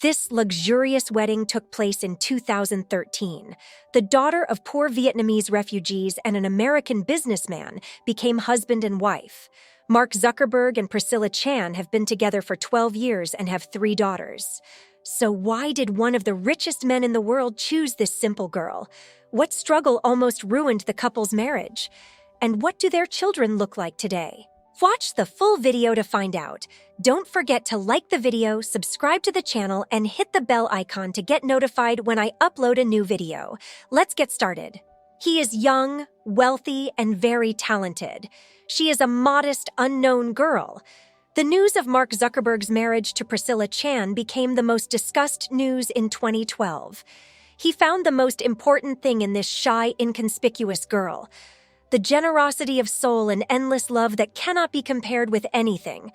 This luxurious wedding took place in 2013. The daughter of poor Vietnamese refugees and an American businessman became husband and wife. Mark Zuckerberg and Priscilla Chan have been together for 12 years and have 3 daughters. So why did one of the richest men in the world choose this simple girl? What struggle almost ruined the couple's marriage? And what do their children look like today? Watch the full video to find out. Don't forget to like the video, subscribe to the channel, and hit the bell icon to get notified when I upload a new video. Let's get started. He is young, wealthy, and very talented. She is a modest, unknown girl. The news of Mark Zuckerberg's marriage to Priscilla Chan became the most discussed news in 2012. He found the most important thing in this shy, inconspicuous girl: the generosity of soul and endless love that cannot be compared with anything.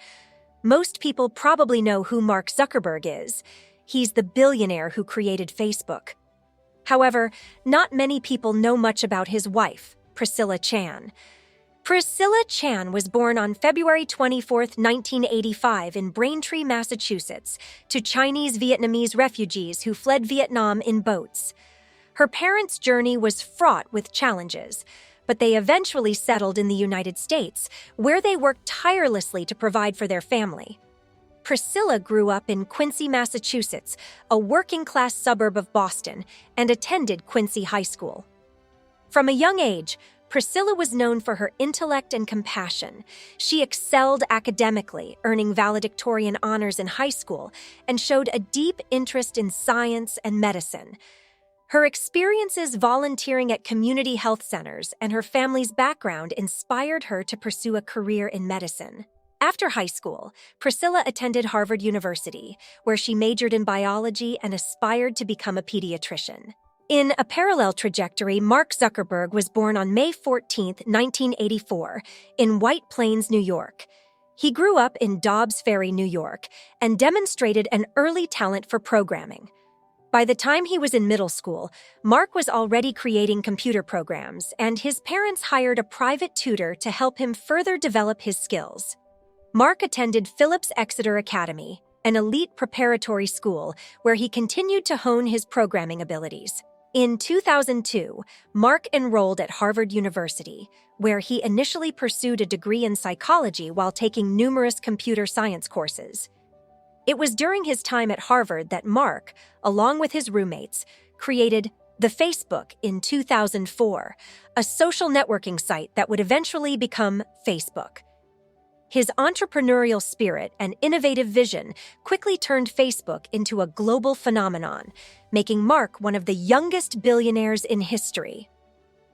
Most people probably know who Mark Zuckerberg is. He's the billionaire who created Facebook. However, not many people know much about his wife, Priscilla Chan. Priscilla Chan was born on February 24, 1985 in Braintree, Massachusetts, to Chinese Vietnamese refugees who fled Vietnam in boats. Her parents' journey was fraught with challenges, but they eventually settled in the United States, where they worked tirelessly to provide for their family. Priscilla grew up in Quincy, Massachusetts, a working-class suburb of Boston, and attended Quincy High School. From a young age, Priscilla was known for her intellect and compassion. She excelled academically, earning valedictorian honors in high school, and showed a deep interest in science and medicine. Her experiences volunteering at community health centers and her family's background inspired her to pursue a career in medicine. After high school, Priscilla attended Harvard University, where she majored in biology and aspired to become a pediatrician. In a parallel trajectory, Mark Zuckerberg was born on May 14, 1984, in White Plains, New York. He grew up in Dobbs Ferry, New York, and demonstrated an early talent for programming. By the time he was in middle school, Mark was already creating computer programs, and his parents hired a private tutor to help him further develop his skills. Mark attended Phillips Exeter Academy, an elite preparatory school where he continued to hone his programming abilities. In 2002, Mark enrolled at Harvard University, where he initially pursued a degree in psychology while taking numerous computer science courses. It was during his time at Harvard that Mark, along with his roommates, created the Facebook in 2004, a social networking site that would eventually become Facebook. His entrepreneurial spirit and innovative vision quickly turned Facebook into a global phenomenon, making Mark one of the youngest billionaires in history.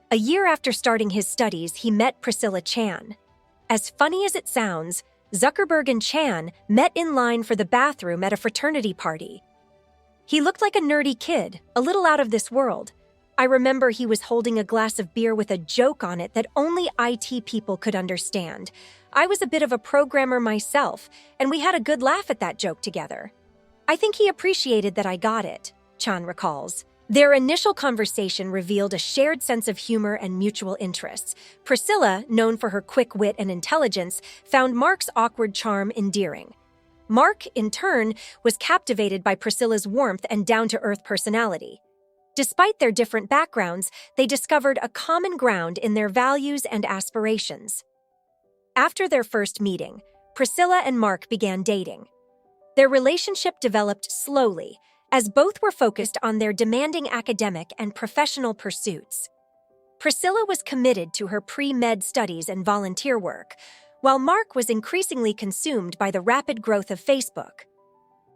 A year after starting his studies, he met Priscilla Chan. As funny as it sounds, Zuckerberg and Chan met in line for the bathroom at a fraternity party. He looked like a nerdy kid, a little out of this world. I remember he was holding a glass of beer with a joke on it that only IT people could understand. I was a bit of a programmer myself, and we had a good laugh at that joke together. I think he appreciated that I got it, Chan recalls. Their initial conversation revealed a shared sense of humor and mutual interests. Priscilla, known for her quick wit and intelligence, found Mark's awkward charm endearing. Mark, in turn, was captivated by Priscilla's warmth and down-to-earth personality. Despite their different backgrounds, they discovered a common ground in their values and aspirations. After their first meeting, Priscilla and Mark began dating. Their relationship developed slowly, as both were focused on their demanding academic and professional pursuits. Priscilla was committed to her pre-med studies and volunteer work, while Mark was increasingly consumed by the rapid growth of Facebook.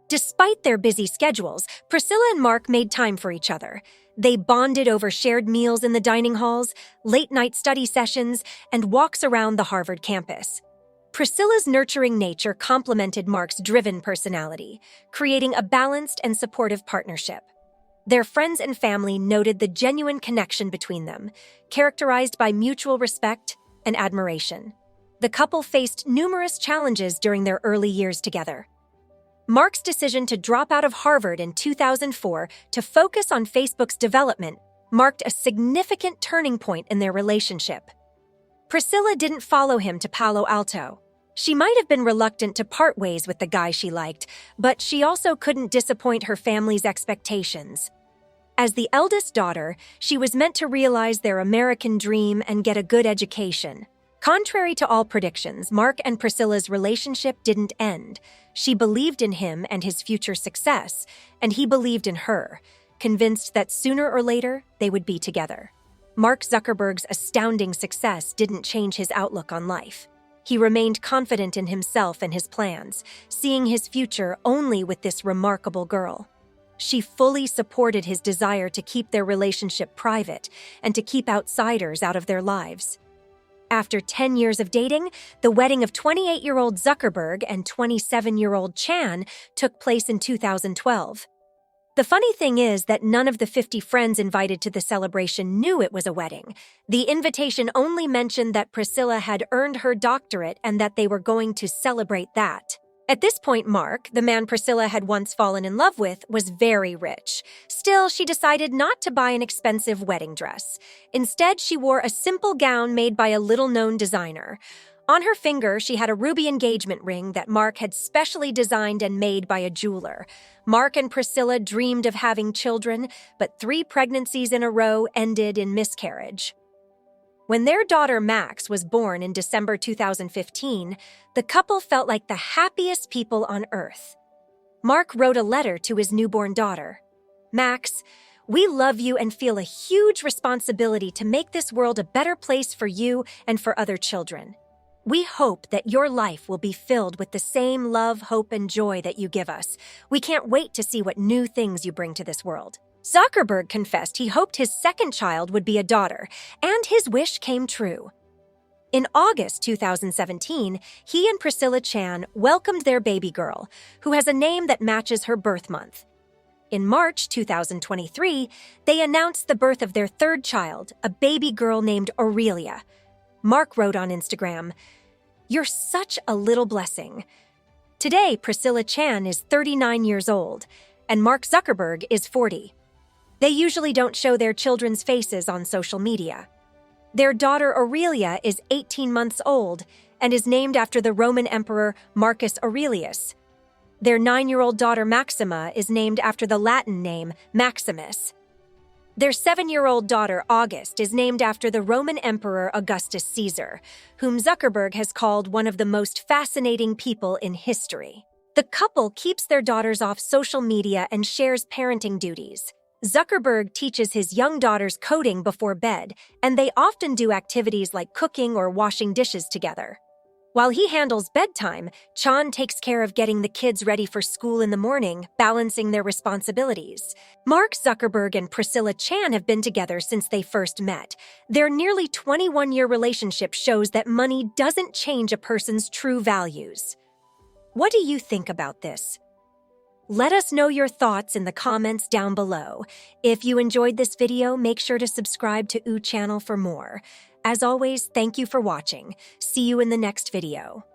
Despite their busy schedules, Priscilla and Mark made time for each other. They bonded over shared meals in the dining halls, late-night study sessions, and walks around the Harvard campus. Priscilla's nurturing nature complemented Mark's driven personality, creating a balanced and supportive partnership. Their friends and family noted the genuine connection between them, characterized by mutual respect and admiration. The couple faced numerous challenges during their early years together. Mark's decision to drop out of Harvard in 2004 to focus on Facebook's development marked a significant turning point in their relationship. Priscilla didn't follow him to Palo Alto. She might have been reluctant to part ways with the guy she liked, but she also couldn't disappoint her family's expectations. As the eldest daughter, she was meant to realize their American dream and get a good education. Contrary to all predictions, Mark and Priscilla's relationship didn't end. She believed in him and his future success, and he believed in her, convinced that sooner or later they would be together. Mark Zuckerberg's astounding success didn't change his outlook on life. He remained confident in himself and his plans, seeing his future only with this remarkable girl. She fully supported his desire to keep their relationship private and to keep outsiders out of their lives. After 10 years of dating, the wedding of 28-year-old Zuckerberg and 27-year-old Chan took place in 2012. The funny thing is that none of the 50 friends invited to the celebration knew it was a wedding. The invitation only mentioned that Priscilla had earned her doctorate and that they were going to celebrate that. At this point, Mark, the man Priscilla had once fallen in love with, was very rich. Still, she decided not to buy an expensive wedding dress. Instead, she wore a simple gown made by a little-known designer. On her finger, she had a ruby engagement ring that Mark had specially designed and made by a jeweler. Mark and Priscilla dreamed of having children, but 3 pregnancies in a row ended in miscarriage. When their daughter Max was born in December 2015, the couple felt like the happiest people on earth. Mark wrote a letter to his newborn daughter. "Max, we love you and feel a huge responsibility to make this world a better place for you and for other children. We hope that your life will be filled with the same love, hope, and joy that you give us. We can't wait to see what new things you bring to this world." Zuckerberg confessed he hoped his second child would be a daughter, and his wish came true. In August 2017, he and Priscilla Chan welcomed their baby girl, who has a name that matches her birth month. In March 2023, they announced the birth of their third child, a baby girl named Aurelia. Mark wrote on Instagram, "You're such a little blessing." Today, Priscilla Chan is 39 years old, and Mark Zuckerberg is 40. They usually don't show their children's faces on social media. Their daughter Aurelia is 18 months old and is named after the Roman Emperor Marcus Aurelius. Their 9-year-old daughter Maxima is named after the Latin name Maximus. Their 7-year-old daughter August is named after the Roman Emperor Augustus Caesar, whom Zuckerberg has called one of the most fascinating people in history. The couple keeps their daughters off social media and shares parenting duties. Zuckerberg teaches his young daughters coding before bed, and they often do activities like cooking or washing dishes together. While he handles bedtime, Chan takes care of getting the kids ready for school in the morning, balancing their responsibilities. Mark Zuckerberg and Priscilla Chan have been together since they first met. Their nearly 21-year relationship shows that money doesn't change a person's true values. What do you think about this? Let us know your thoughts in the comments down below. If you enjoyed this video, make sure to subscribe to channel for more. As always, thank you for watching. See you in the next video.